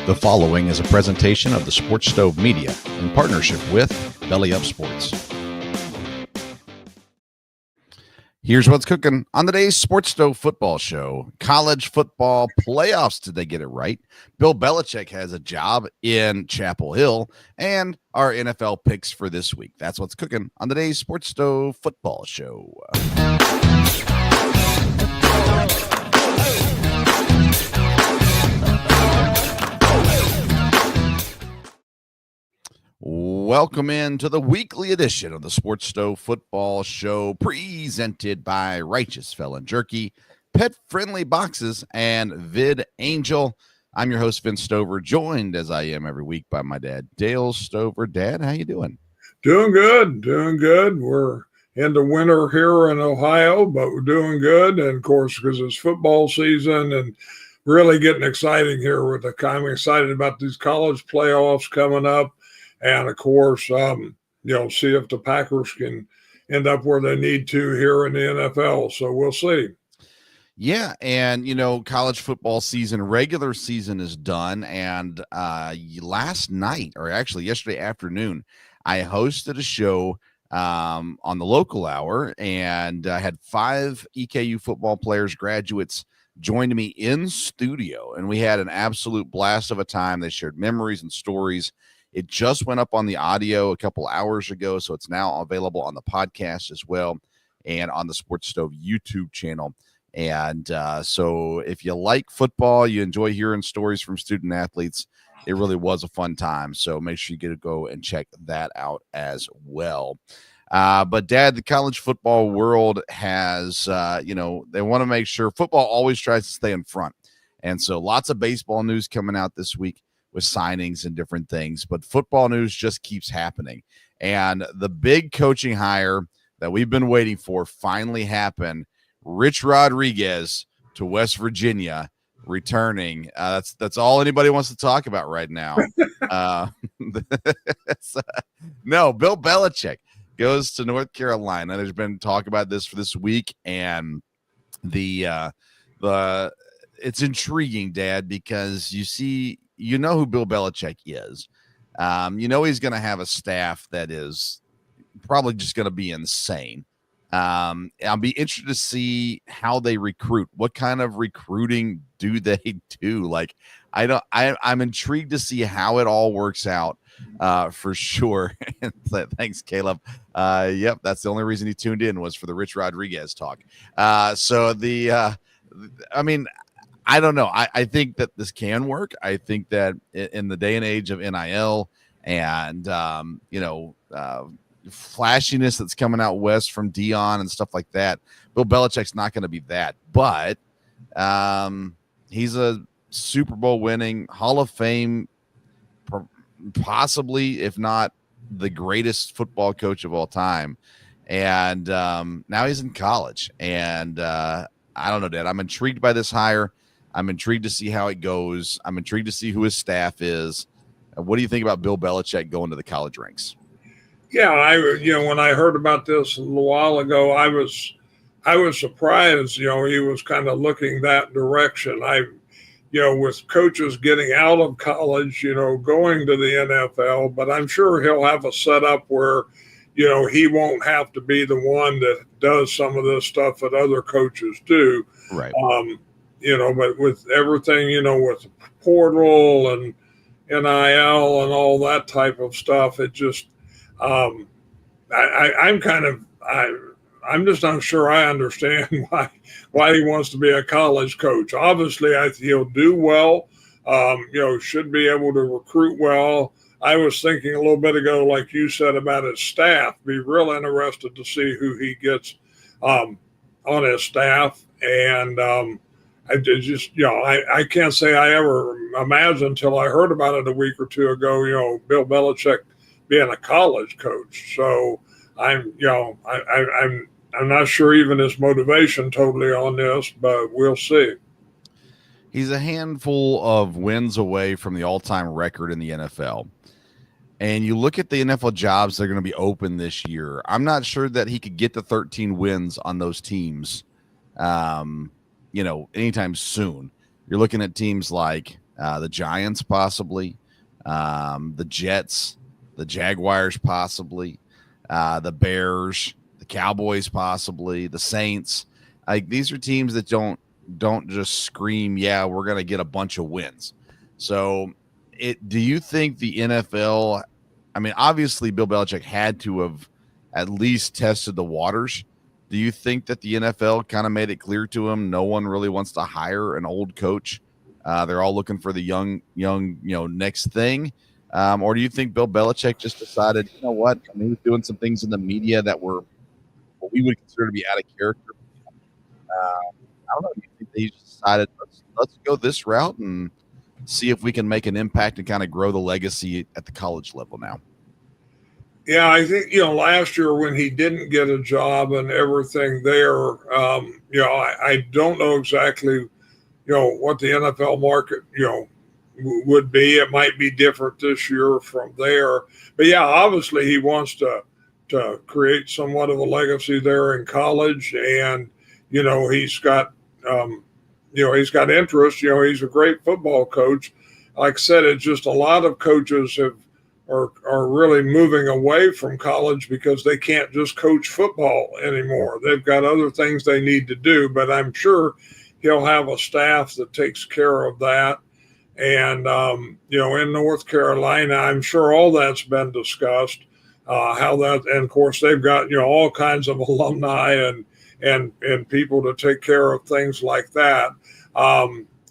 The following is a presentation of the Sports Stove Media in partnership with Belly Up Sports. Here's what's cooking on today's Sports Stove football show. College football playoffs. Did they get it right? Bill Belichick has a job in Chapel Hill, and our NFL picks for this week. That's what's cooking on today's Sports Stove football show. Welcome into the weekly edition of the Sports Stove Football Show, presented by Righteous Felon Jerky, Pet Friendly Boxes, and Vid Angel. I'm your host, Vince Stover, joined as I am every week by my dad, Dale Stover. Dad, how you doing? Doing good. We're in the winter here in Ohio, but we're doing good. And of course, because it's football season and really getting exciting here with I'm excited about these college playoffs coming up. And of course, see if the Packers can end up where they need to here in the NFL. So we'll see. Yeah, and college football season, regular season is done. And last night, or actually yesterday afternoon, I hosted a show on the local hour, and I had 5 EKU football players, graduates, joined me in studio, and we had an absolute blast of a time. They shared memories and stories. It just went up on the audio a couple hours ago, so it's now available on the podcast as well and on the Sports Stove YouTube channel. And so if you like football, you enjoy hearing stories from student athletes, it really was a fun time. So make sure you get to go and check that out as well. But, Dad, the college football world has, they want to make sure football always tries to stay in front. And so lots of baseball news coming out this week with signings and different things, but football news just keeps happening. And the big coaching hire that we've been waiting for finally happened. Rich Rodriguez to West Virginia returning. That's all anybody wants to talk about right now. No, Bill Belichick goes to North Carolina. There's been talk about this for this week, and it's intriguing, Dad, because you know who Bill Belichick is. He's going to have a staff that is probably just going to be insane. I'll be interested to see how they recruit. What kind of recruiting do they do? Like, I'm intrigued to see how it all works out for sure. Thanks, Caleb. Yep, that's the only reason he tuned in was for the Rich Rodriguez talk. I don't know. I think that this can work. I think that in the day and age of NIL and, flashiness that's coming out west from Dion and stuff like that, Bill Belichick's not going to be that. But he's a Super Bowl winning Hall of Fame, possibly, if not the greatest football coach of all time. And now he's in college. And I don't know, Dad. I'm intrigued by this hire. I'm intrigued to see how it goes. I'm intrigued to see who his staff is. What do you think about Bill Belichick going to the college ranks? Yeah, when I heard about this a little while ago, I was surprised. He was kind of looking that direction. With coaches getting out of college, going to the NFL, but I'm sure he'll have a setup where, he won't have to be the one that does some of this stuff that other coaches do. Right. But with everything, with the portal and NIL and all that type of stuff, it just, I'm just not sure I understand why he wants to be a college coach. Obviously, he'll do well, should be able to recruit well. I was thinking a little bit ago, like you said, about his staff. Be real interested to see who he gets on his staff. And, I can't say I ever imagined until I heard about it a week or two ago, Bill Belichick being a college coach. So I'm not sure even his motivation totally on this, but we'll see. He's a handful of wins away from the all-time record in the NFL. And you look at the NFL jobs that are going to be open this year. I'm not sure that he could get to 13 wins on those teams, anytime soon. You're looking at teams like the Giants possibly, the Jets, the Jaguars possibly, the Bears, the Cowboys possibly, the Saints. Like these are teams that don't just scream, yeah, we're going to get a bunch of wins. So, do you think the NFL? I mean, obviously, Bill Belichick had to have at least tested the waters. Do you think that the NFL kind of made it clear to him no one really wants to hire an old coach? They're all looking for the young, next thing. Or do you think Bill Belichick just decided, you know what? I mean, he was doing some things in the media that were what we would consider to be out of character. I don't know. Do you think they just decided let's go this route and see if we can make an impact and kind of grow the legacy at the college level now? Yeah, I think, last year when he didn't get a job and everything there, I don't know exactly, what the NFL market, would be. It might be different this year from there. But yeah, obviously he wants to create somewhat of a legacy there in college. And, he's got, he's got interest. He's a great football coach. Like I said, it's just a lot of coaches are really moving away from college because they can't just coach football anymore. They've got other things they need to do, but I'm sure he'll have a staff that takes care of that. And, in North Carolina, I'm sure all that's been discussed, and of course they've got, all kinds of alumni and people to take care of things like that.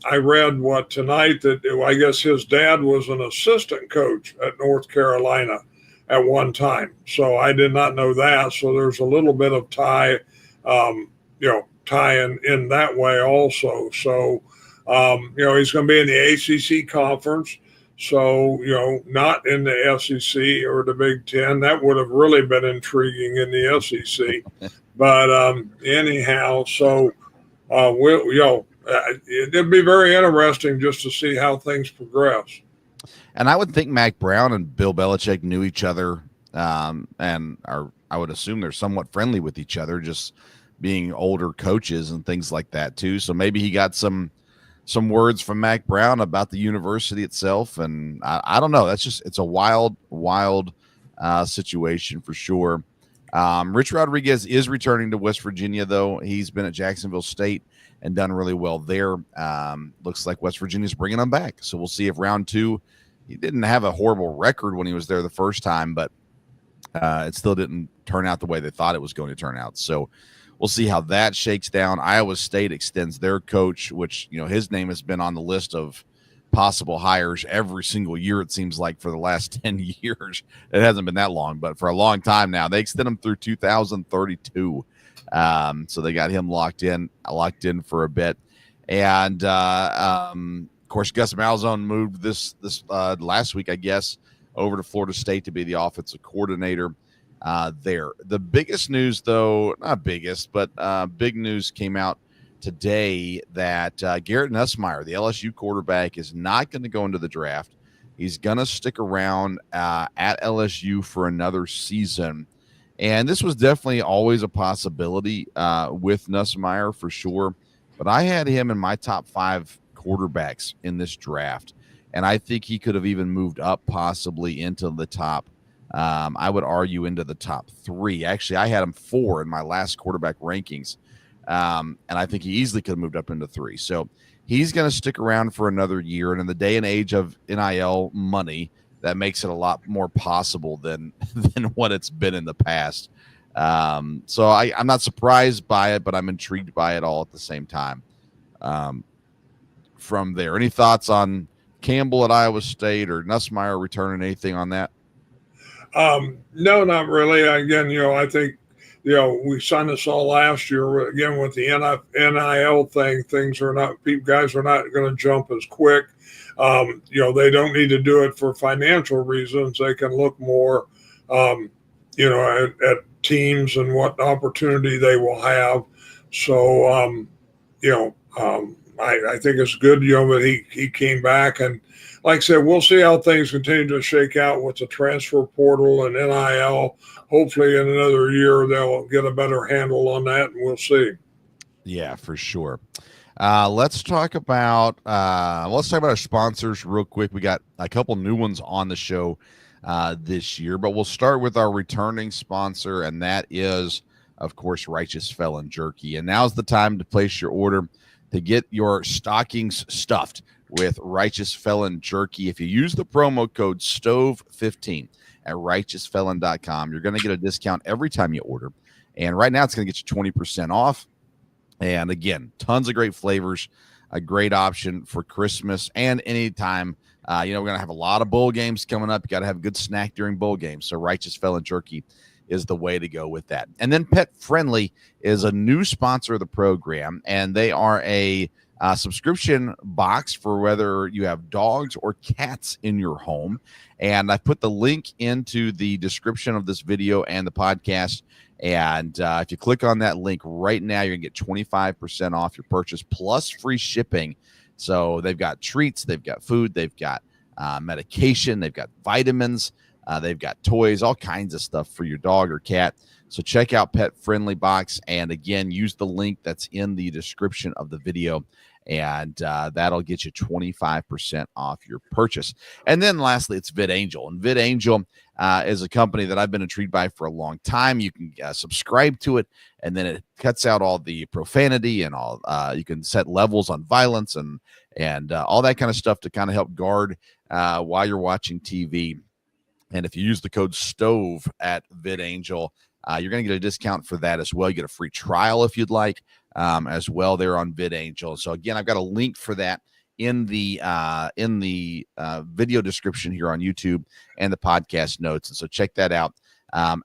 I read tonight that I guess his dad was an assistant coach at North Carolina at one time. So I did not know that. So there's a little bit of tie in that way also. So, he's going to be in the ACC conference. So, not in the SEC or the Big Ten. That would have really been intriguing in the SEC. But anyhow, so it'd be very interesting just to see how things progress. And I would think Mac Brown and Bill Belichick knew each other, and I would assume they're somewhat friendly with each other, just being older coaches and things like that too. So maybe he got some words from Mac Brown about the university itself, and I don't know. It's a wild situation for sure. Rich Rodriguez is returning to West Virginia, though. He's been at Jacksonville State and done really well there. Looks like West Virginia's bringing him back. So we'll see if round two, he didn't have a horrible record when he was there the first time, but it still didn't turn out the way they thought it was going to turn out. So we'll see how that shakes down. Iowa State extends their coach, which, his name has been on the list of possible hires every single year, it seems like, for the last 10 years. It hasn't been that long, but for a long time now. They extend him through 2032. So they got him locked in for a bit. And, of course, Gus Malzahn moved this last week, I guess, over to Florida State to be the offensive coordinator there. The biggest news, though, not biggest, but big news came out today that Garrett Nussmeier, the LSU quarterback, is not going to go into the draft. He's going to stick around at LSU for another season. And this was definitely always a possibility with Nussmeier for sure. But I had him in my top 5 quarterbacks in this draft. And I think he could have even moved up possibly into the top, I would argue, into the top 3. Actually, I had him 4 in my last quarterback rankings. And I think he easily could have moved up into 3. So he's going to stick around for another year. And in the day and age of NIL money, that makes it a lot more possible than what it's been in the past. So I'm not surprised by it, but I'm intrigued by it all at the same time. From there, any thoughts on Campbell at Iowa State or Nussmeier returning, anything on that? No, not really. Again, I think, we signed this all last year. Again, with the NIL thing, guys are not going to jump as quick. They don't need to do it for financial reasons. They can look more, at teams and what opportunity they will have. So, I think it's good, that he came back. And like I said, we'll see how things continue to shake out with the transfer portal and NIL. Hopefully in another year, they'll get a better handle on that, and we'll see. Yeah, for sure. Let's talk about our sponsors real quick. We got a couple new ones on the show this year, but we'll start with our returning sponsor, and that is, of course, Righteous Felon Jerky. And now's the time to place your order to get your stockings stuffed with Righteous Felon Jerky. If you use the promo code STOVE15 at righteousfelon.com, you're going to get a discount every time you order. And right now, it's going to get you 20% off. And again, tons of great flavors, a great option for Christmas and anytime. We're going to have a lot of bowl games coming up. You got to have a good snack during bowl games. So Righteous Felon Jerky is the way to go with that. And then Pet Friendly is a new sponsor of the program, and they are a subscription box for whether you have dogs or cats in your home. And I put the link into the description of this video and the podcast. And if you click on that link right now, you're going to get 25% off your purchase plus free shipping. So they've got treats, they've got food, they've got medication, they've got vitamins, they've got toys, all kinds of stuff for your dog or cat. So check out Pet Friendly Box. And again, use the link that's in the description of the video. And that'll get you 25% off your purchase. And then lastly, it's VidAngel. And VidAngel is a company that I've been intrigued by for a long time. You can subscribe to it, and then it cuts out all the profanity and all. You can set levels on violence and all that kind of stuff to kind of help guard while you're watching TV. And if you use the code STOVE at VidAngel, you're going to get a discount for that as well. You get a free trial if you'd like as well there on VidAngel. So again, I've got a link for that in the video description here on YouTube and the podcast notes. And so check that out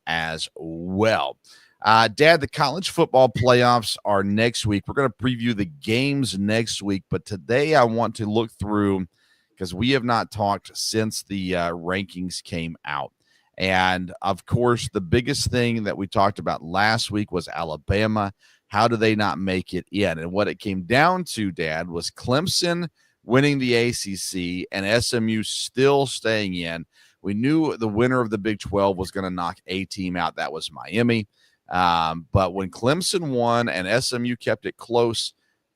as well. Dad, the college football playoffs are next week. We're going to preview the games next week, but today I want to look through, because we have not talked since the rankings came out. And of course, the biggest thing that we talked about last week was Alabama. How do they not make it in? And what it came down to, Dad, was Clemson winning the ACC and SMU still staying in. We knew the winner of the Big 12 was going to knock a team out. That was Miami. But when Clemson won and SMU kept it close,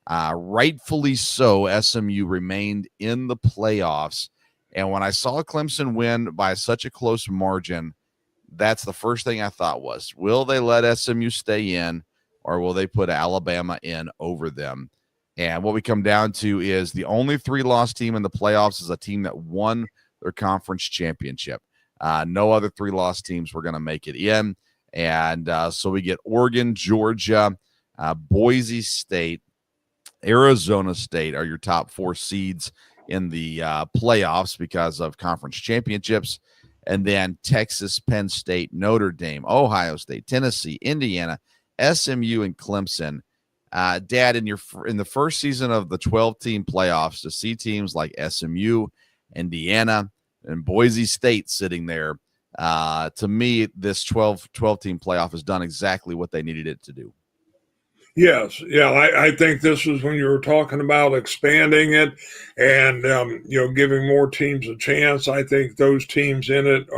rightfully so, SMU remained in the playoffs. And when I saw Clemson win by such a close margin, that's the first thing I thought was, will they let SMU stay in, or will they put Alabama in over them? And what we come down to is the only 3-loss team in the playoffs is a team that won their conference championship. No other 3-loss teams were going to make it in. And so we get Oregon, Georgia, Boise State, Arizona State are your top 4 seeds in the playoffs because of conference championships. And then Texas, Penn State, Notre Dame, Ohio State, Tennessee, Indiana, SMU, and Clemson. Dad, in the first season of the 12-team playoffs, to see teams like SMU, Indiana, and Boise State sitting there, to me, this 12-team playoff has done exactly what they needed it to do. Yes. Yeah. I think this is when you were talking about expanding it and, giving more teams a chance. I think those teams in it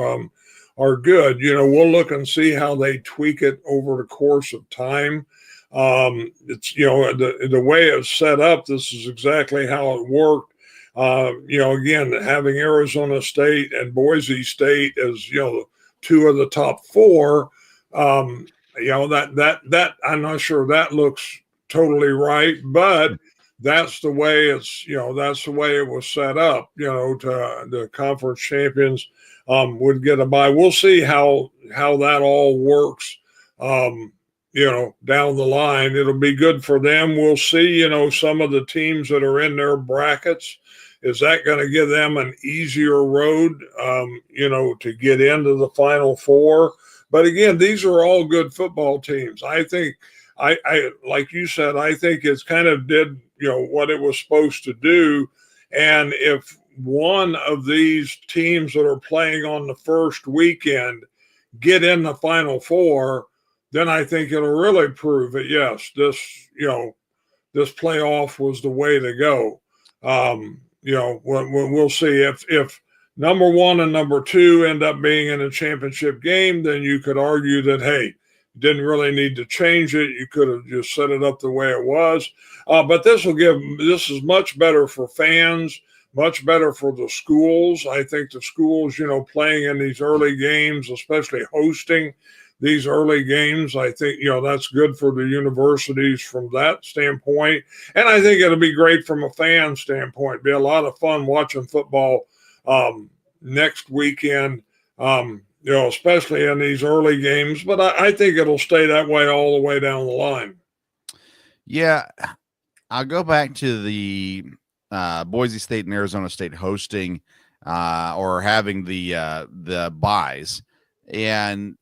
are good. We'll look and see how they tweak it over the course of time. It's, the way it's set up, this is exactly how it worked. Again, having Arizona State and Boise State as, 2 of the top 4, that I'm not sure that looks totally right, but that's the way that's the way it was set up, to the conference champions would get a bye. We'll see how that all works, down the line. It'll be good for them. We'll see, some of the teams that are in their brackets, is that going to give them an easier road, to get into the Final Four? But again, these are all good football teams. I think, I like you said, I think it's kind of did, what it was supposed to do. And if one of these teams that are playing on the first weekend get in the Final Four, then I think it'll really prove that, yes, this playoff was the way to go. We'll see if number 1 and number 2 end up being in a championship game, then you could argue that, hey, You didn't really need to change it. You could have just set it up the way it was. But this is much better for fans, much better for the schools. I think the schools, playing in these early games, especially hosting these early games, I think, that's good for the universities from that standpoint. And I think it'll be great from a fan standpoint. It'll be a lot of fun watching football next weekend, especially in these early games. But I think it'll stay that way all the way down the line. Yeah, I'll go back to the Boise State and Arizona State hosting or having the buys, and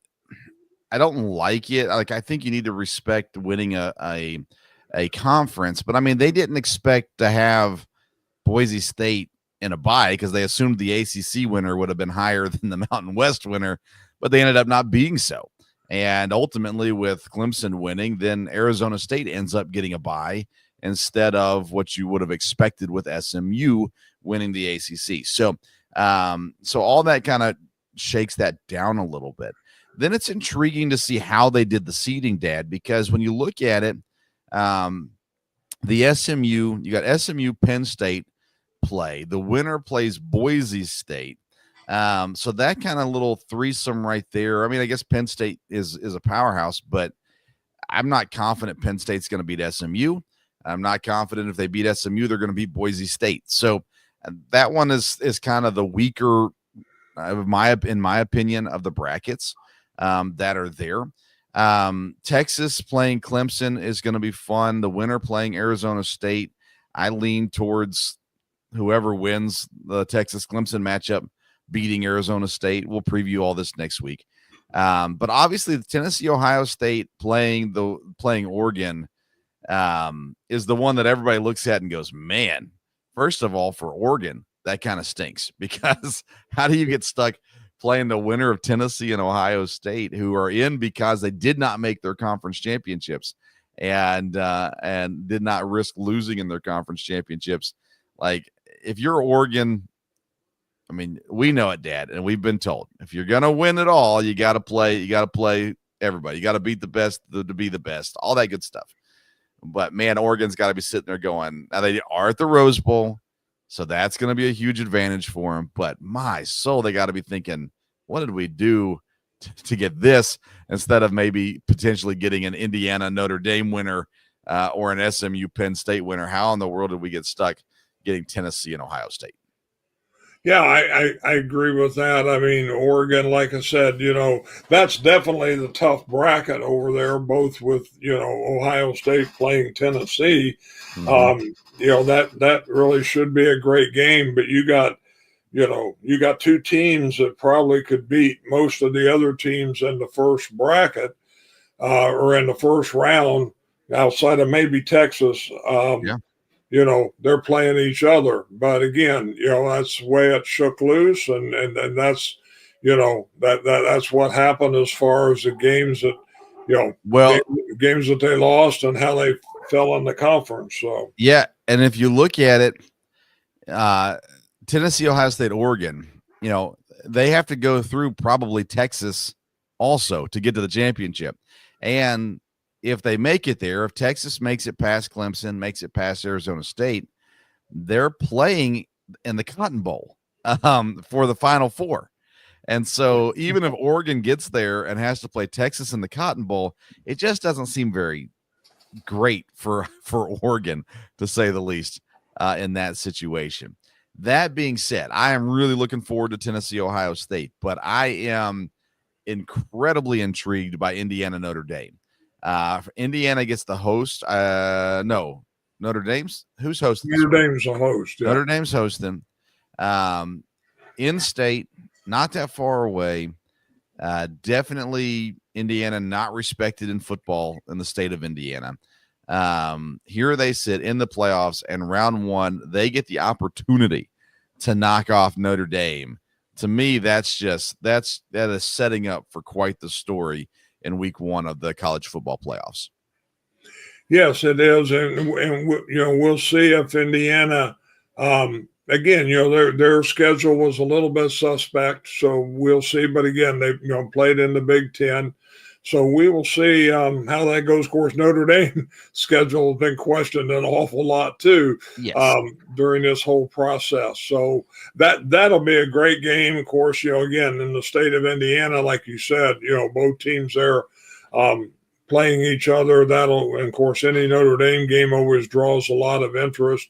I don't like it. I think you need to respect winning a conference, but I mean, they didn't expect to have Boise State in a bye because they assumed the ACC winner would have been higher than the Mountain West winner, but they ended up not being so. And ultimately, with Clemson winning, then Arizona State ends up getting a bye instead of what you would have expected with SMU winning the ACC. So all that kind of shakes that down a little bit. Then it's intriguing to see how they did the seeding, Dad, because when you look at it, the SMU, you got SMU Penn State play. The winner plays Boise State. So that kind of little threesome right there. I mean, I guess Penn State is a powerhouse, but I'm not confident Penn State's going to beat SMU. I'm not confident if they beat SMU, they're going to beat Boise State. So that one is kind of the weaker, in my opinion, of the brackets that are there. Texas playing Clemson is going to be fun. The winner playing Arizona State. I lean towards whoever wins the Texas Clemson matchup beating Arizona State. We'll preview all this next week. But obviously the Tennessee, Ohio State playing Oregon is the one that everybody looks at and goes, man, first of all, for Oregon, that kind of stinks, because how do you get stuck playing the winner of Tennessee and Ohio State, who are in because they did not make their conference championships and did not risk losing in their conference championships? Like, if you're Oregon, I mean, we know it, Dad, and we've been told, if you're going to win it all, you got to play everybody. You got to beat the best to be the best, all that good stuff. But man, Oregon's got to be sitting there going, now they are at the Rose Bowl, so that's going to be a huge advantage for them. But my soul, they got to be thinking, what did we do to get this, instead of maybe potentially getting an Indiana Notre Dame winner or an SMU Penn State winner? How in the world did we get stuck getting Tennessee and Ohio State? Yeah, I agree with that. I mean, Oregon, like I said, that's definitely the tough bracket over there, both with, Ohio State playing Tennessee. Mm-hmm. That really should be a great game, but you got two teams that probably could beat most of the other teams in the first bracket or in the first round, outside of maybe Texas. Yeah. They're playing each other. But again, that's the way it shook loose. And that's, that's what happened as far as the games that, games that they lost and how they fell in the conference. So, yeah. And if you look at it, Tennessee, Ohio State, Oregon, they have to go through probably Texas also to get to the championship. And if they make it there, if Texas makes it past Clemson, makes it past Arizona State, they're playing in the Cotton Bowl for the Final Four. And so even if Oregon gets there and has to play Texas in the Cotton Bowl, it just doesn't seem very great for Oregon, to say the least, in that situation. That being said, I am really looking forward to Tennessee, Ohio State, but I am incredibly intrigued by Indiana, Notre Dame. Indiana gets the host. No, Notre Dame's who's hosting? Notre Dame's a host. Yeah. Notre Dame's hosting. In state, not that far away. Definitely Indiana not respected in football in the state of Indiana. Here they sit in the playoffs, and round one, they get the opportunity to knock off Notre Dame. To me, that is setting up for quite the story in week one of the college football playoffs. Yes, it is. And we'll see if Indiana, again, their schedule was a little bit suspect, so we'll see. But again, they, played in the Big Ten. So we will see how that goes. Of course, Notre Dame schedule has been questioned an awful lot too Yes. during this whole process. So that'll be a great game. Of course, again in the state of Indiana, like you said, both teams there playing each other. That'll, and of course, any Notre Dame game always draws a lot of interest.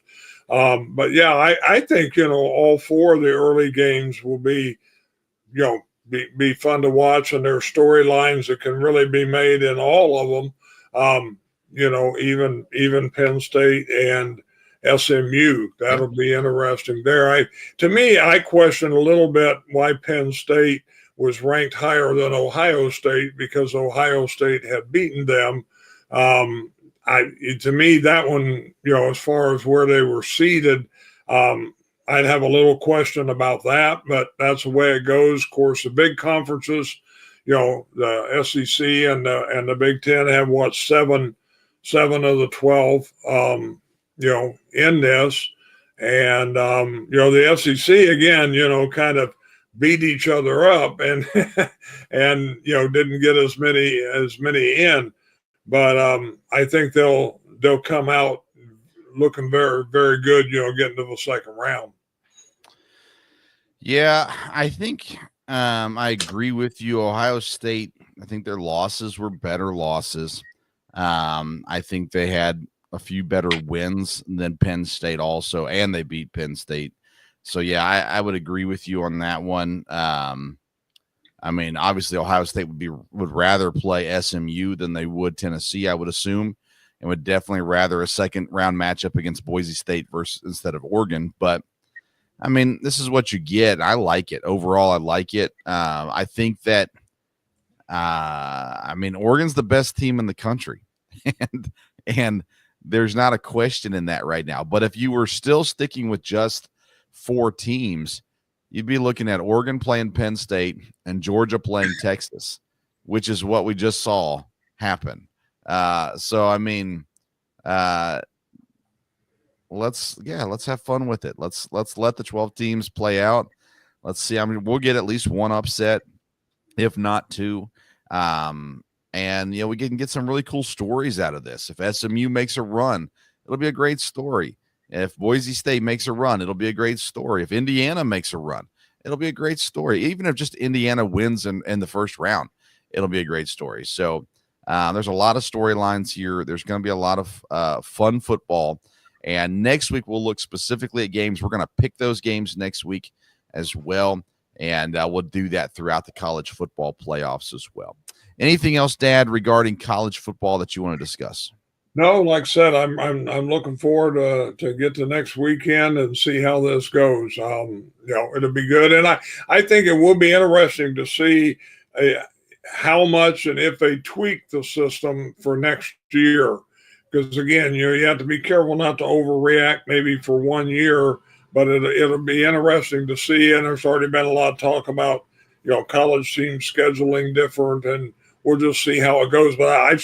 But yeah, I think all four of the early games will be be fun to watch, and there are storylines that can really be made in all of them. Even Penn State and SMU. That'll be interesting there. To me, I question a little bit why Penn State was ranked higher than Ohio State, because Ohio State had beaten them. To me, that one, as far as where they were seated, I'd have a little question about that, but that's the way it goes. Of course, the big conferences, the SEC and the Big Ten have seven of the 12, in this, and the SEC again, kind of beat each other up and and didn't get as many in, but I think they'll come out looking very, very good, getting to the second round. Yeah, I think I agree with you. Ohio State, I think their losses were better losses. I think they had a few better wins than Penn State also, and they beat Penn State. So, yeah, I would agree with you on that one. I mean, obviously, Ohio State would rather play SMU than they would Tennessee, I would assume, and would definitely rather a second round matchup against Boise State instead of Oregon. But I mean, this is what you get. I like it. Overall, I like it. I think that, Oregon's the best team in the country, and there's not a question in that right now. But if you were still sticking with just 4 teams, you'd be looking at Oregon playing Penn State and Georgia playing Texas, which is what we just saw happen. Let's have fun with it. Let's let the 12 teams play out. Let's see. I mean, we'll get at least one upset, if not 2. And we can get some really cool stories out of this. If SMU makes a run, it'll be a great story. If Boise State makes a run, it'll be a great story. If Indiana makes a run, it'll be a great story. Even if just Indiana wins in the first round, it'll be a great story. So there's a lot of storylines here. There's going to be a lot of fun football. And next week, we'll look specifically at games. We're going to pick those games next week as well. And we'll do that throughout the college football playoffs as well. Anything else, Dad, regarding college football that you want to discuss? No, like I said, I'm looking forward to get to next weekend and see how this goes. It'll be good, and I think it will be interesting to see how much and if they tweak the system for next year. Because again, you have to be careful not to overreact maybe for 1 year, but it'll be interesting to see. And there's already been a lot of talk about college teams scheduling different, and we'll just see how it goes. But I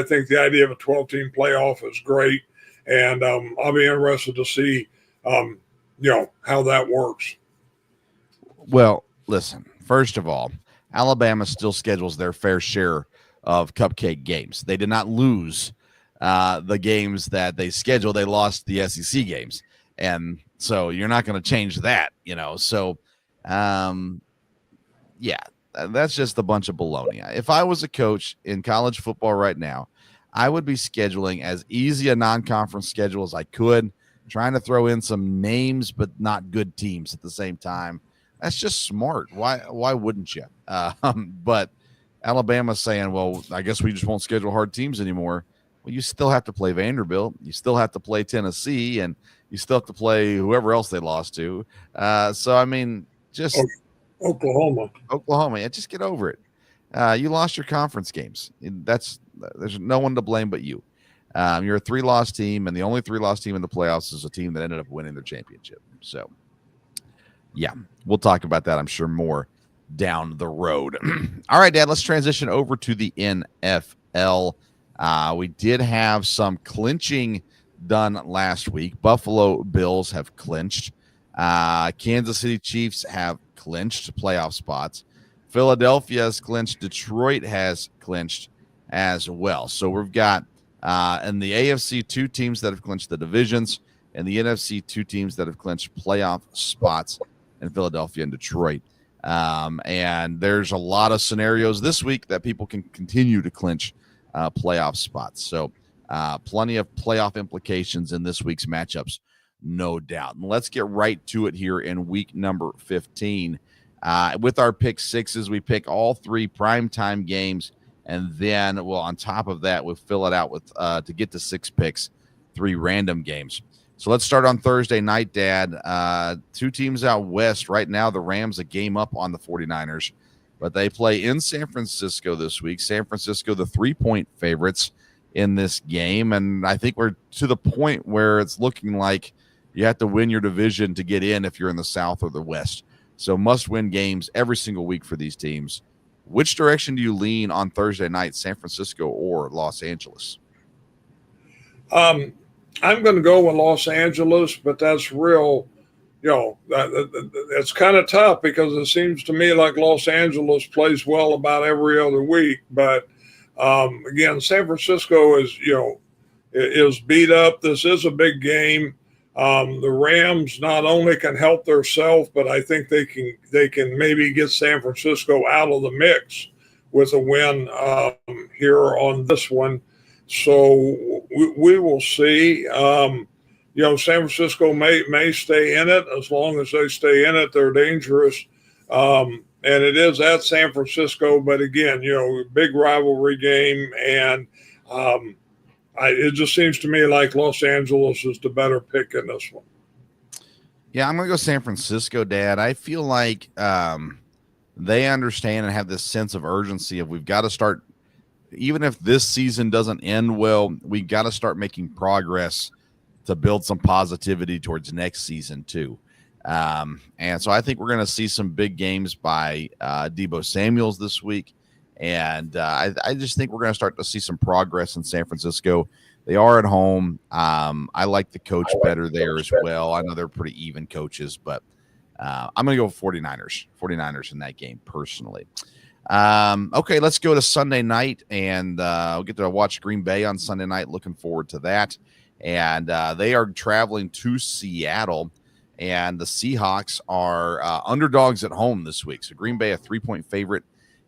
think the idea of a 12-team playoff is great, and I'll be interested to see how that works. Well, listen, first of all, Alabama still schedules their fair share of cupcake games. They did not lose the games that they scheduled. They lost the SEC games, and so you're not going to change that, So, that's just a bunch of baloney. If I was a coach in college football right now, I would be scheduling as easy a non-conference schedule as I could, trying to throw in some names but not good teams at the same time. That's just smart. Why wouldn't you? But Alabama's saying, well, I guess we just won't schedule hard teams anymore. Well, you still have to play Vanderbilt. You still have to play Tennessee, and you still have to play whoever else they lost to. Just Oklahoma. Yeah, just get over it. You lost your conference games. There's no one to blame but you. You're a 3-loss team, and the only 3-loss team in the playoffs is a team that ended up winning their championship. So, yeah, we'll talk about that, I'm sure, more down the road. All right, Dad, let's transition over to the NFL. We did have some clinching done last week. Buffalo Bills have clinched. Kansas City Chiefs have clinched playoff spots. Philadelphia has clinched. Detroit has clinched as well. So we've got in the AFC 2 teams that have clinched the divisions, and the NFC 2 teams that have clinched playoff spots in Philadelphia and Detroit. And there's a lot of scenarios this week that people can continue to clinch playoff spots. So plenty of playoff implications in this week's matchups, no doubt. And let's get right to it here in week number 15. With our pick sixes, we pick all 3 primetime games, and then, well, on top of that, we'll fill it out with to get to 6 picks, 3 random games. So let's start on Thursday night, Dad. 2 teams out west. Right now, the Rams a game up on the 49ers, but they play in San Francisco this week. San Francisco, the 3-point favorites in this game, and I think we're to the point where it's looking like you have to win your division to get in if you're in the South or the West. So must-win games every single week for these teams. Which direction do you lean on Thursday night, San Francisco or Los Angeles? I'm going to go with Los Angeles, but that's real, it's kind of tough because it seems to me like Los Angeles plays well about every other week. But again, San Francisco is beat up. This is a big game. The Rams not only can help themselves, but I think they can maybe get San Francisco out of the mix with a win here on this one. So we will see. San Francisco may stay in it. As long as they stay in it, they're dangerous. And it is at San Francisco, but again, big rivalry game, and it just seems to me like Los Angeles is the better pick in this one. Yeah, I'm going to go San Francisco, Dad. I feel like they understand and have this sense of urgency of we've got to start, even if this season doesn't end well, we got to start making progress to build some positivity towards next season too. And so I think we're going to see some big games by Deebo Samuels this week. And I just think we're going to start to see some progress in San Francisco. They are at home. I like the coach better there as well. I know they're pretty even coaches, but I'm going to go 49ers in that game personally. Okay, let's go to Sunday night, and we'll get to watch Green Bay on Sunday night. Looking forward to that. And they are traveling to Seattle, and the Seahawks are underdogs at home this week. So Green Bay, a 3-point favorite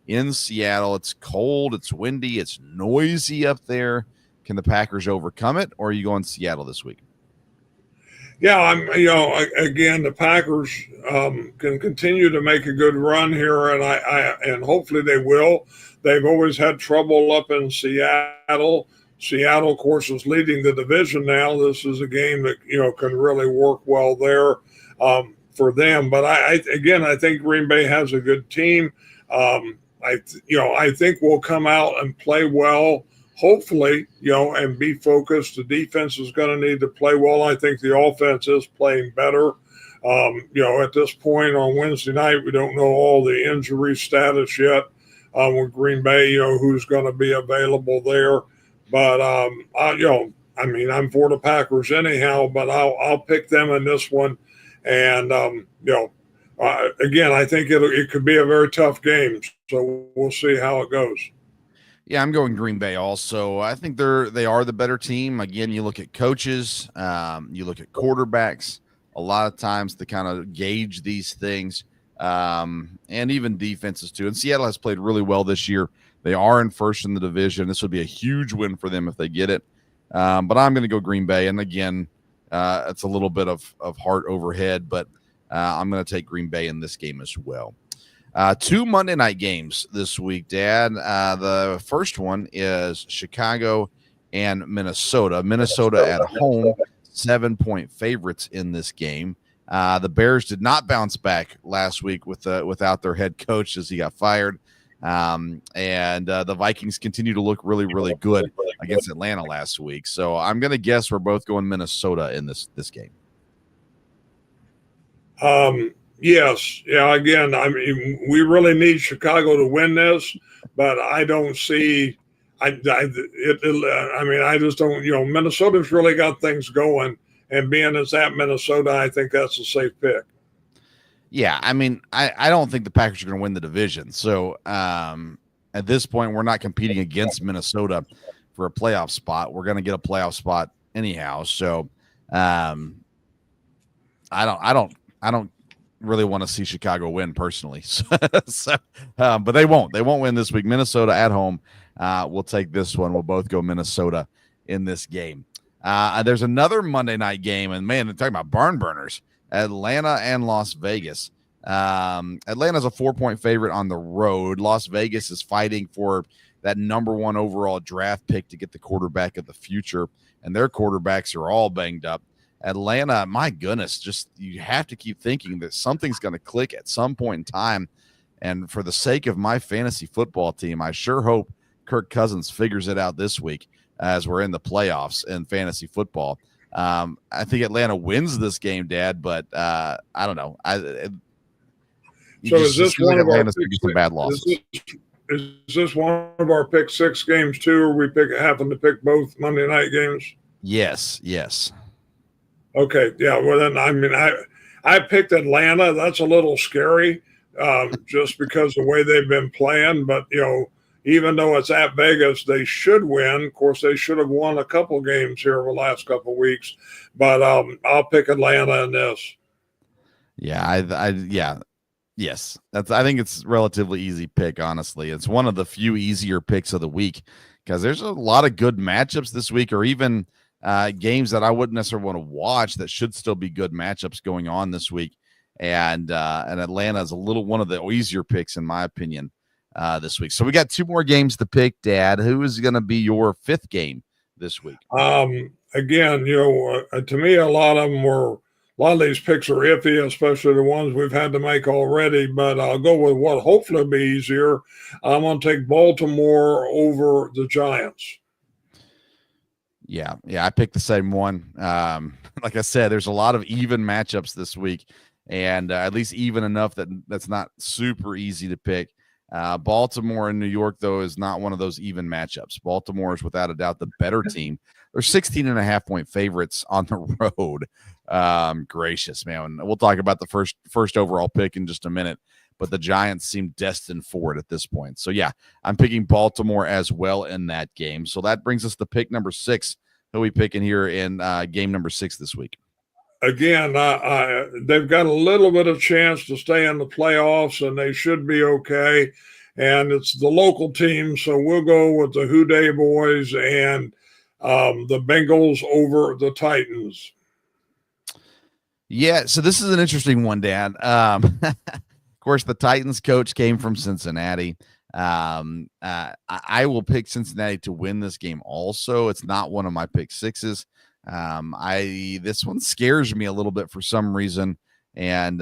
in Seattle. It's cold, it's windy, it's noisy up there. Can the Packers overcome it, or are you going Seattle this week? Yeah, again, the Packers can continue to make a good run here, and hopefully they will. They've always had trouble up in Seattle. Seattle, of course, is leading the division now. This is a game that can really work well there for them. But I think Green Bay has a good team. I think we'll come out and play well. Hopefully, and be focused. The defense is going to need to play well. I think the offense is playing better. At this point on Wednesday night, we don't know all the injury status yet with Green Bay, who's going to be available there. But, I'm for the Packers anyhow, but I'll pick them in this one. And, again, I think it could be a very tough game. So we'll see how it goes. Yeah, I'm going Green Bay also. I think they are the better team. Again, you look at coaches, you look at quarterbacks, a lot of times to kind of gauge these things, and even defenses too. And Seattle has played really well this year. They are in first in the division. This would be a huge win for them if they get it. But I'm going to go Green Bay. And again, it's a little bit of heart overhead, but I'm going to take Green Bay in this game as well. 2 Monday night games this week, Dad. The first one is Chicago and Minnesota. Minnesota at home, 7-point favorites in this game. The Bears did not bounce back last week without their head coach as he got fired. And the Vikings continue to look really, really good against Atlanta last week. So I'm going to guess we're both going Minnesota in this game. Yes. Yeah. Again, we really need Chicago to win this, but I don't see. I just don't. Minnesota's really got things going, and being as at Minnesota, I think that's a safe pick. Yeah, I mean, I don't think the Packers are going to win the division. So at this point, we're not competing against Minnesota for a playoff spot. We're going to get a playoff spot anyhow. So um, I don't really want to see Chicago win personally. But they won't. They won't win this week. Minnesota at home. We'll take this one. We'll both go Minnesota in this game. There's another Monday night game, and man, they're talking about barn burners. Atlanta and Las Vegas. Atlanta's a 4-point favorite on the road. Las Vegas is fighting for that number 1 overall draft pick to get the quarterback of the future, and their quarterbacks are all banged up. Atlanta, my goodness, just you have to keep thinking that something's going to click at some point in time. And for the sake of my fantasy football team, I sure hope Kirk Cousins figures it out this week as we're in the playoffs in fantasy football. I think Atlanta wins this game, Dad, but I don't know. So is this one of our some bad losses? Is this one of our pick 6 games too, or we happen to pick both Monday night games? Yes. Okay, yeah. Well, then I picked Atlanta. That's a little scary, just because the way they've been playing. But even though it's at Vegas, they should win. Of course, they should have won a couple games here over the last couple of weeks. But I'll pick Atlanta in this. Yeah, yes. I think it's a relatively easy pick, honestly. It's one of the few easier picks of the week because there's a lot of good matchups this week, or even games that I wouldn't necessarily want to watch that should still be good matchups going on this week. And Atlanta is one of the easier picks, in my opinion, this week. So we got 2 more games to pick, Dad. Who is going to be your 5th game this week? Again, to me, a lot of these picks are iffy, especially the ones we've had to make already, but I'll go with what hopefully will be easier. I'm going to take Baltimore over the Giants. Yeah, I picked the same one. Like I said, there's a lot of even matchups this week, and at least even enough that's not super easy to pick. Baltimore and New York, though, is not one of those even matchups. Baltimore is without a doubt the better team. They're 16.5-point favorites on the road. Gracious, man. We'll talk about the first overall pick in just a minute, but the Giants seem destined for it at this point. So, yeah, I'm picking Baltimore as well in that game. So that brings us to pick number 6. Who are we picking here in game number 6 this week? Again, they've got a little bit of chance to stay in the playoffs, and they should be okay. And it's the local team, so we'll go with the Houday boys and the Bengals over the Titans. Yeah, so this is an interesting one, Dan. Of course, the Titans coach came from Cincinnati. I will pick Cincinnati to win this game also. It's not one of my pick 6s. This one scares me a little bit for some reason. And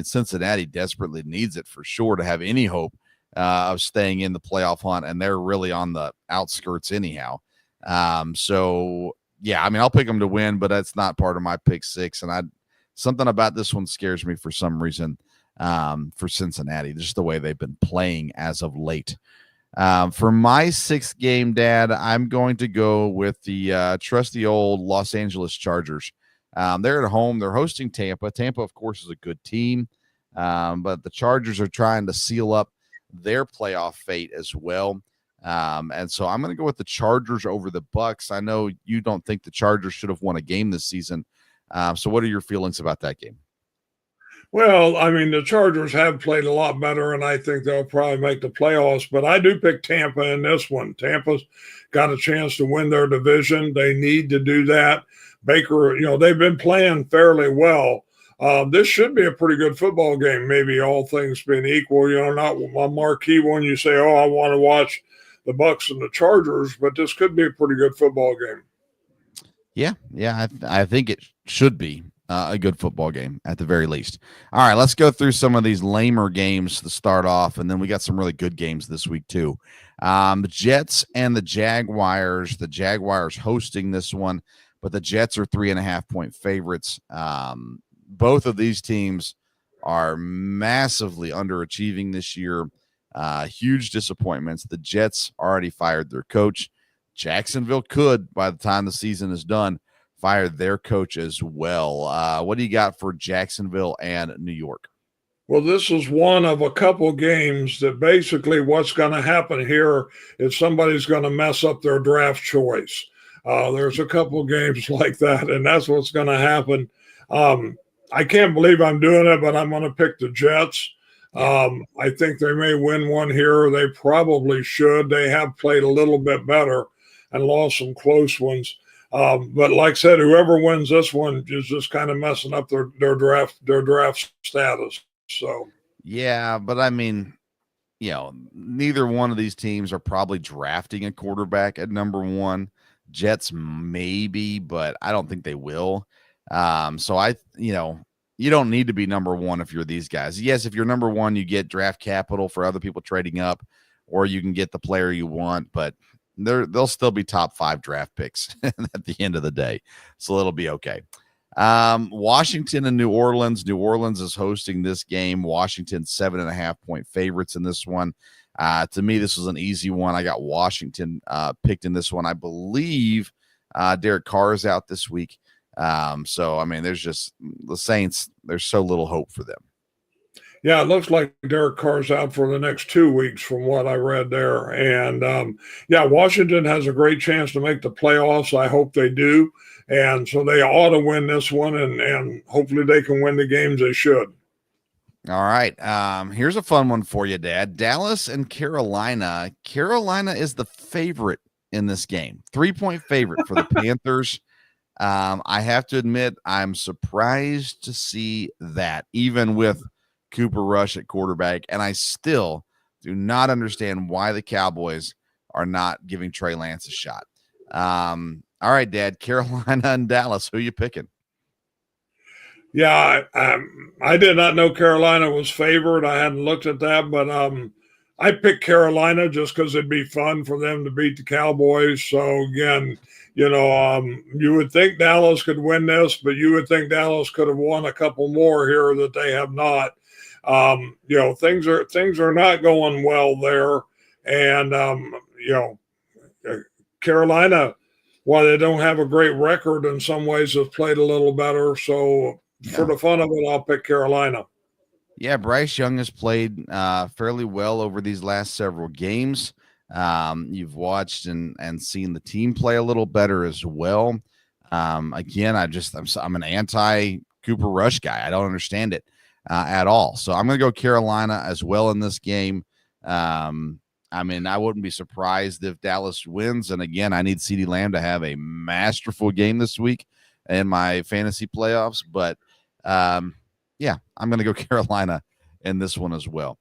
Cincinnati desperately needs it for sure to have any hope of staying in the playoff hunt. And they're really on the outskirts anyhow. I'll pick them to win, but that's not part of my pick 6. And something about this one scares me for some reason for Cincinnati, just the way they've been playing as of late. For my 6th game, Dad, I'm going to go with the trusty old Los Angeles Chargers. They're at home. They're hosting Tampa. Tampa, of course, is a good team, but the Chargers are trying to seal up their playoff fate as well. And so I'm going to go with the Chargers over the Bucks. I know you don't think the Chargers should have won a game this season. So what are your feelings about that game? Well, the Chargers have played a lot better, and I think they'll probably make the playoffs. But I do pick Tampa in this one. Tampa's got a chance to win their division. They need to do that. Baker, they've been playing fairly well. This should be a pretty good football game, maybe all things being equal. Not a marquee one you say, oh, I want to watch the Bucks and the Chargers, but this could be a pretty good football game. Yeah, I think it should be a good football game at the very least. All right, let's go through some of these lamer games to start off, and then we got some really good games this week too. The Jets and the Jaguars. The Jaguars hosting this one, but the Jets are 3.5-point favorites. Both of these teams are massively underachieving this year. Huge disappointments. The Jets already fired their coach. Jacksonville could, by the time the season is done, fire their coach as well. What do you got for Jacksonville and New York? Well, this is one of a couple games that basically what's going to happen here is somebody's going to mess up their draft choice. There's a couple games like that, and that's what's going to happen. I can't believe I'm doing it, but I'm going to pick the Jets. I think they may win one here. They probably should. They have played a little bit better and lost some close ones. But like I said, whoever wins this one is just kind of messing up their draft status. So Yeah, but I mean, neither one of these teams are probably drafting a quarterback at number one. Jets maybe, but I don't think they will. So you don't need to be number one if you're these guys. Yes, if you're number one, you get draft capital for other people trading up, or you can get the player you want, but they'll still be top 5 draft picks at the end of the day. So it'll be okay. Washington and New Orleans. New Orleans is hosting this game. Washington 7.5-point favorites in this one. To me, this was an easy one. I got Washington picked in this one. I believe Derek Carr is out this week. So I mean, there's just the Saints. There's so little hope for them. Yeah, it looks like Derek Carr's out for the next 2 weeks from what I read there. And Washington has a great chance to make the playoffs. I hope they do. And so they ought to win this one, and hopefully they can win the games they should. All right. Here's a fun one for you, Dad. Dallas and Carolina. Carolina is the favorite in this game. 3-point favorite for the Panthers. I have to admit, I'm surprised to see that, even with Cooper Rush at quarterback. And I still do not understand why the Cowboys are not giving Trey Lance a shot. All right, Dad, Carolina and Dallas, who are you picking? Yeah, I did not know Carolina was favored. I hadn't looked at that, but I picked Carolina just because it'd be fun for them to beat the Cowboys. So again, you would think Dallas could win this, but you would think Dallas could have won a couple more here that they have not. Things are not going well there, and Carolina, while they don't have a great record, in some ways have played a little better. So for the fun of it, I'll pick Carolina. Yeah, Bryce Young has played fairly well over these last several games. You've watched and seen the team play a little better as well. Again, I'm an anti Cooper Rush guy. I don't understand it at all. So I'm going to go Carolina as well in this game. I mean, I wouldn't be surprised if Dallas wins. And again, I need CeeDee Lamb to have a masterful game this week in my fantasy playoffs. But I'm going to go Carolina in this one as well.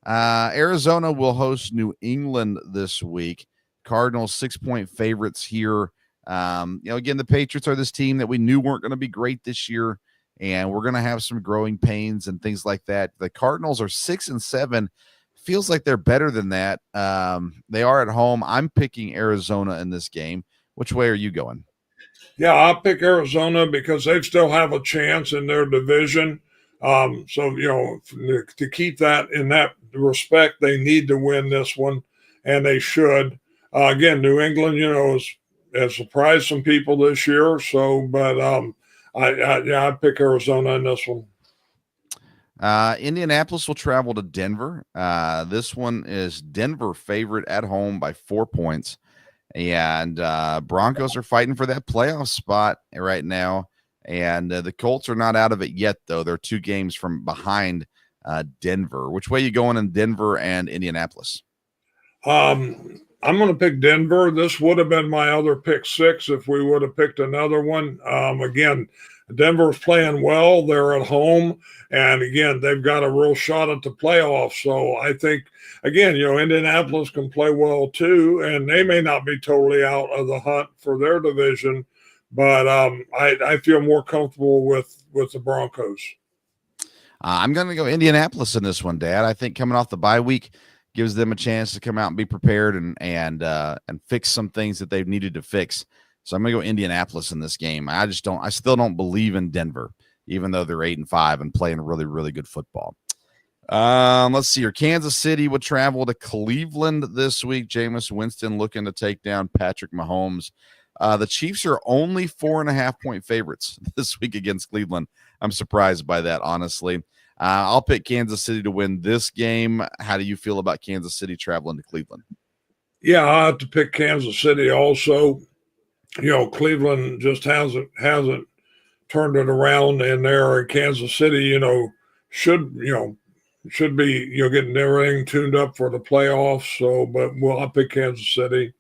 Arizona will host New England this week. Cardinals 6-point favorites here. Again, the Patriots are this team that we knew weren't going to be great this year, and we're going to have some growing pains and things like that. The Cardinals are 6-7. Feels like they're better than that. They are at home. I'm picking Arizona in this game. Which way are you going? Yeah, I'll pick Arizona because they still have a chance in their division. To keep that in that respect, they need to win this one, and they should. Again, New England, has surprised some people this year. So, but I pick Arizona in this one. Indianapolis will travel to Denver. This one is Denver favorite at home by 4 points. And Broncos are fighting for that playoff spot right now. And the Colts are not out of it yet, though. They're 2 games from behind Denver. Which way are you going in Denver and Indianapolis? I'm going to pick Denver. This would have been my other pick 6 if we would have picked another one. Again, Denver's playing well. They're at home. And again, they've got a real shot at the playoffs. So I think, again, Indianapolis can play well too. And they may not be totally out of the hunt for their division. But I feel more comfortable with the Broncos. I'm going to go Indianapolis in this one, Dad. I think coming off the bye week gives them a chance to come out and be prepared and fix some things that they've needed to fix. So I'm going to go Indianapolis in this game. I still don't believe in Denver, even though they're 8-5 and playing really, really good football. Let's see here. Kansas City would travel to Cleveland this week. Jameis Winston looking to take down Patrick Mahomes. The Chiefs are only 4.5-point favorites this week against Cleveland. I'm surprised by that, honestly. I'll pick Kansas City to win this game. How do you feel about Kansas City traveling to Cleveland? Yeah, I have to pick Kansas City also. Cleveland just hasn't turned it around, and there in Kansas City, should should be getting everything tuned up for the playoffs. So, but I'll pick Kansas City.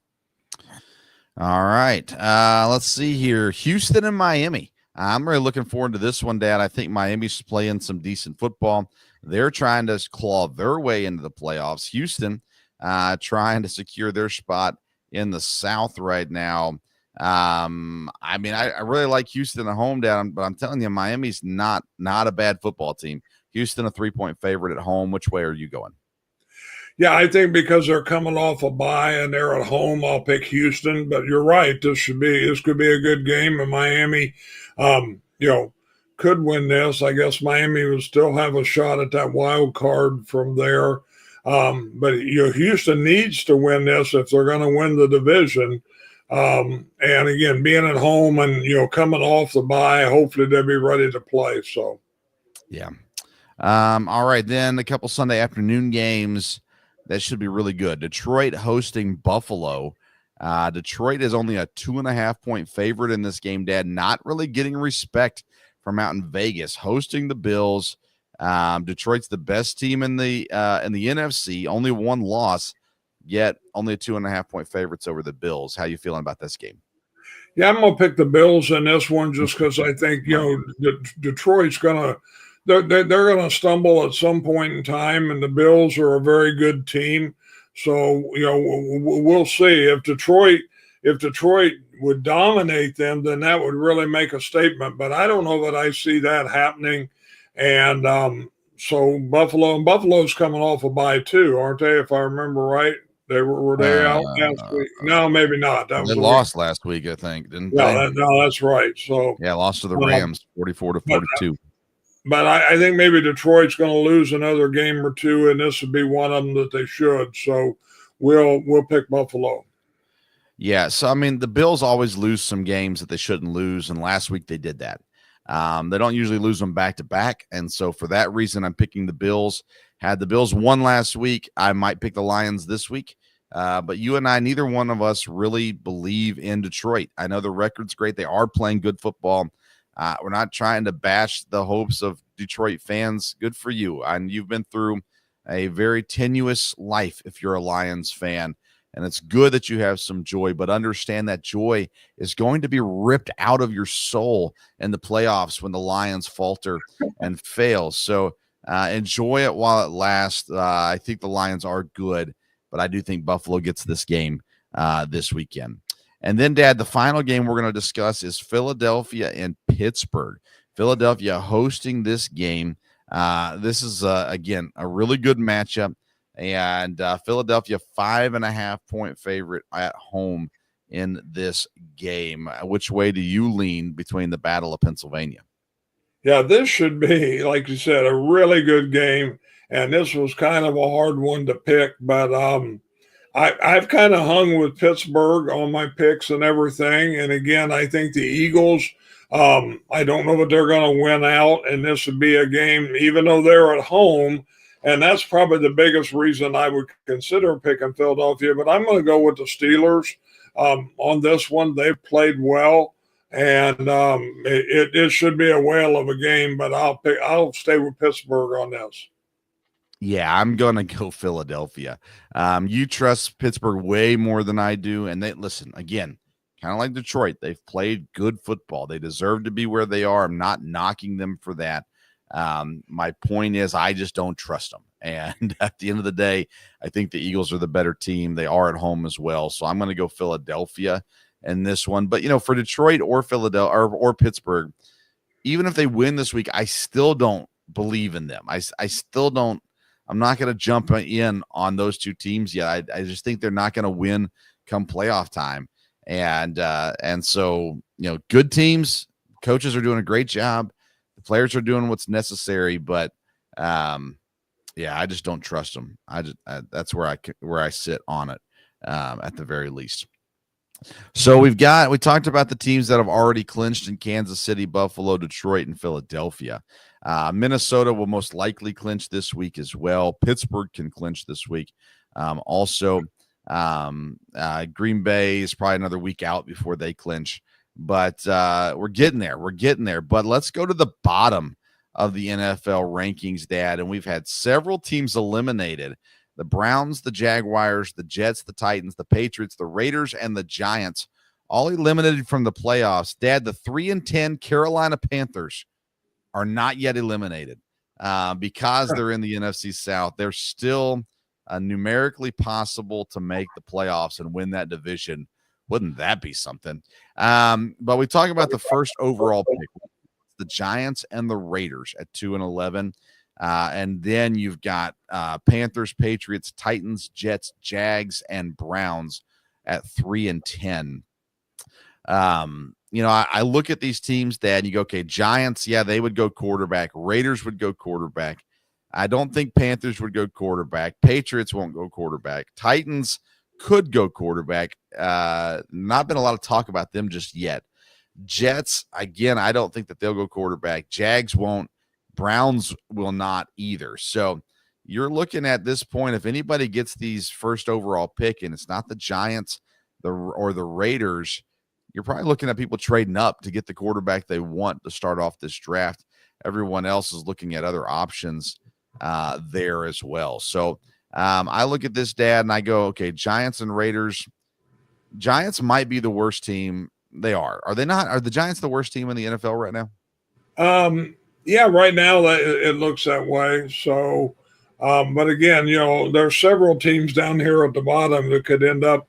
All right. Let's see here. Houston and Miami. I'm really looking forward to this one, Dad. I think Miami's playing some decent football. They're trying to claw their way into the playoffs. Houston trying to secure their spot in the South right now. I really like Houston at home, Dad, but I'm telling you, Miami's not a bad football team. Houston, a 3-point favorite at home. Which way are you going? Yeah, I think because they're coming off a bye and they're at home, I'll pick Houston. But you're right. This could be a good game, and Miami, could win this. I guess Miami would still have a shot at that wild card from there. But Houston needs to win this if they're going to win the division. And again, being at home and coming off the bye, hopefully they'll be ready to play. So, yeah. All right, then a couple Sunday afternoon games that should be really good. Detroit hosting Buffalo. Detroit is only a 2.5-point favorite in this game, Dad. Not really getting respect from out in Vegas. Hosting the Bills. Detroit's the best team in the NFC. Only one loss, yet only a 2.5-point favorites over the Bills. How you feeling about this game? Yeah, I'm gonna pick the Bills in this one just because I think Detroit's gonna. They're going to stumble at some point in time, and the Bills are a very good team. So we'll see if Detroit would dominate them, then that would really make a statement. But I don't know that I see that happening. And so Buffalo's coming off a bye too, aren't they? If I remember right, were they out last week? No, maybe not. They lost last week, I think, didn't they? No, that's right. So yeah, lost to the Rams, 44-42. But I think maybe Detroit's going to lose another game or two, and this would be one of them that they should. So we'll pick Buffalo. Yeah, so the Bills always lose some games that they shouldn't lose, and last week they did that. They don't usually lose them back to back, and so for that reason, I'm picking the Bills. Had the Bills won last week, I might pick the Lions this week. But you and I, neither one of us really believe in Detroit. I know the record's great; they are playing good football. We're not trying to bash the hopes of Detroit fans. Good for you. And you've been through a very tenuous life if you're a Lions fan. And it's good that you have some joy, but understand that joy is going to be ripped out of your soul in the playoffs when the Lions falter and fail. So enjoy it while it lasts. I think the Lions are good, but I do think Buffalo gets this game this weekend. And then, Dad, the final game we're going to discuss is Philadelphia and Pittsburgh. Philadelphia hosting this game. This is, again, a really good matchup. And Philadelphia, 5.5-point favorite at home in this game. Which way do you lean between the Battle of Pennsylvania? Yeah, this should be, like you said, a really good game. And this was kind of a hard one to pick, but I've kind of hung with Pittsburgh on my picks and everything. And again, I think the Eagles, I don't know if they're going to win out. And this would be a game, even though they're at home. And that's probably the biggest reason I would consider picking Philadelphia. But I'm going to go with the Steelers on this one. They've played well. And it should be a whale of a game. But I'll stay with Pittsburgh on this. Yeah, I'm going to go Philadelphia. You trust Pittsburgh way more than I do. And they listen, again, kind of like Detroit, they've played good football. They deserve to be where they are. I'm not knocking them for that. My point is I just don't trust them. And at the end of the day, I think the Eagles are the better team. They are at home as well. So I'm going to go Philadelphia in this one. But, for Detroit or Philadelphia or Pittsburgh, even if they win this week, I still don't believe in them. I still don't. I'm not going to jump in on those two teams yet. I just think they're not going to win come playoff time. And so, good teams, coaches are doing a great job. The players are doing what's necessary, but I just don't trust them. That's where I sit on it at the very least. So we talked about the teams that have already clinched in Kansas City, Buffalo, Detroit, and Philadelphia. Minnesota will most likely clinch this week as well. Pittsburgh can clinch this week. Also, Green Bay is probably another week out before they clinch. But we're getting there. We're getting there. But let's go to the bottom of the NFL rankings, Dad. And we've had several teams eliminated. The Browns, the Jaguars, the Jets, the Titans, the Patriots, the Raiders, and the Giants all eliminated from the playoffs. Dad, the 3-10 Carolina Panthers are not yet eliminated because they're in the NFC South. They're still numerically possible to make the playoffs and win that division. Wouldn't that be something? But we talk about the first overall pick, the Giants and the Raiders at 2-11. And then you've got Panthers, Patriots, Titans, Jets, Jags, and Browns at 3-10. I look at these teams, Dad, and you go, okay, Giants, yeah, they would go quarterback. Raiders would go quarterback. I don't think Panthers would go quarterback. Patriots won't go quarterback. Titans could go quarterback. Not been a lot of talk about them just yet. Jets, again, I don't think that they'll go quarterback. Jags won't. Browns will not either. So you're looking at this point, if anybody gets these first overall pick and it's not the Giants or the Raiders, you're probably looking at people trading up to get the quarterback they want to start off this draft. Everyone else is looking at other options there as well. So I look at this, Dad, and I go, okay, Giants and Raiders. Giants might be the worst team. They are. Are they not? Are the Giants the worst team in the NFL right now? Yeah, right now it looks that way. So, but again, there's several teams down here at the bottom that could end up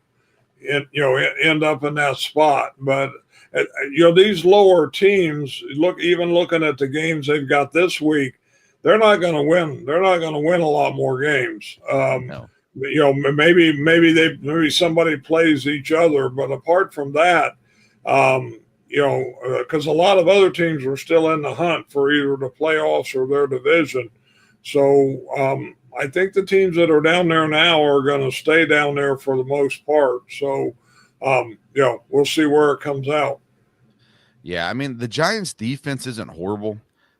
in that spot. But these lower teams, looking at the games they've got this week, they're not going to win. They're not going to win a lot more games. No. Maybe somebody plays each other, but apart from that, because a lot of other teams are still in the hunt for either the playoffs or their division. So I think the teams that are down there now are going to stay down there for the most part. So, we'll see where it comes out. Yeah, I mean, the Giants' defense isn't horrible,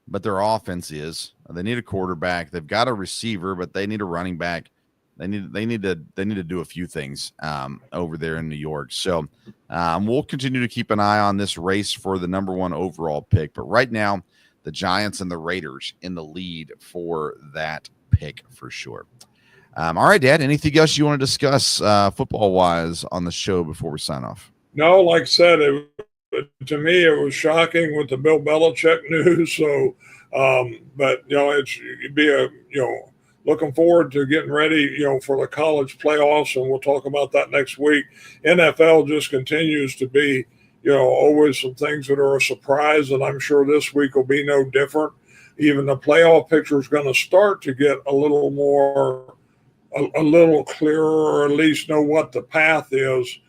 but their offense is. They need a quarterback. They've got a receiver, but they need a running back. They need to do a few things over there in New York. So we'll continue to keep an eye on this race for the number one overall pick. But right now, the Giants and the Raiders in the lead for that pick for sure. All right, Dad, anything else you want to discuss football-wise on the show before we sign off? No, like I said, to me, it was shocking with the Bill Belichick news. So, but it'd be looking forward to getting ready, for the college playoffs, and we'll talk about that next week. NFL just continues to be, always some things that are a surprise, and I'm sure this week will be no different. Even the playoff picture is going to start to get a little more, a little clearer, or at least know what the path is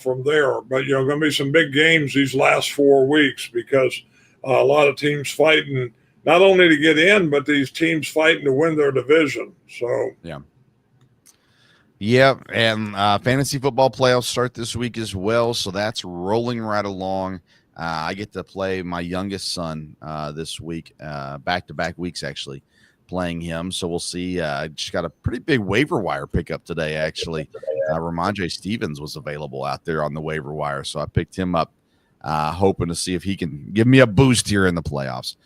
from there. But, going to be some big games these last 4 weeks because a lot of teams fighting not only to get in, but these teams fighting to win their division. So, yeah. And fantasy football playoffs start this week as well. So that's rolling right along. I get to play my youngest son this week, back-to-back weeks, actually, playing him. So we'll see. I just got a pretty big waiver wire pickup today, actually. Ramondre Stevens was available out there on the waiver wire. So I picked him up, hoping to see if he can give me a boost here in the playoffs.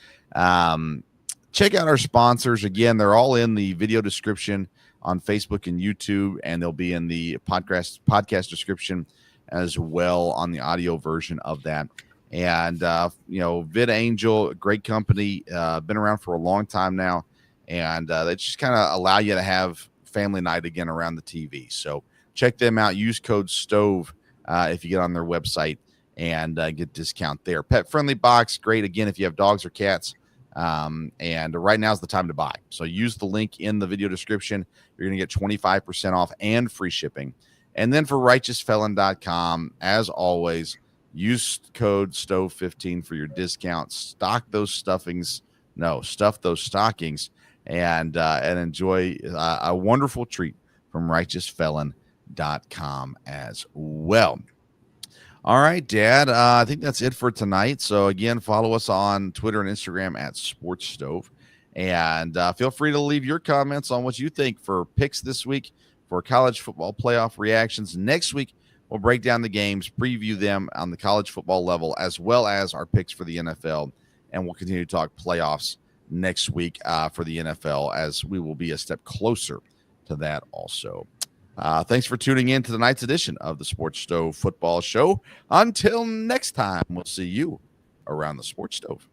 Check out our sponsors. Again, they're all in the video description on Facebook and YouTube, and they'll be in the podcast description as well on the audio version of that. And, VidAngel, a great company, been around for a long time now, and they just kind of allow you to have family night again around the TV. So check them out. Use code STOVE if you get on their website and get discount there. Pet friendly box, great. Again, if you have dogs or cats, and right now is the time to buy. So use the link in the video description. You're going to get 25% off and free shipping. And then for righteousfelon.com, as always, use code STOVE15 for your discount. Stuff those stockings and enjoy a wonderful treat from righteousfelon.com as well. All right, Dad. I think that's it for tonight. So again, follow us on Twitter and Instagram at Sports Stove, and feel free to leave your comments on what you think for picks this week for college football playoff reactions. Next week, we'll break down the games, preview them on the college football level, as well as our picks for the NFL, and we'll continue to talk playoffs next week for the NFL, as we will be a step closer to that also. Thanks for tuning in to tonight's edition of the Sports Stove Football Show. Until next time, we'll see you around the Sports Stove.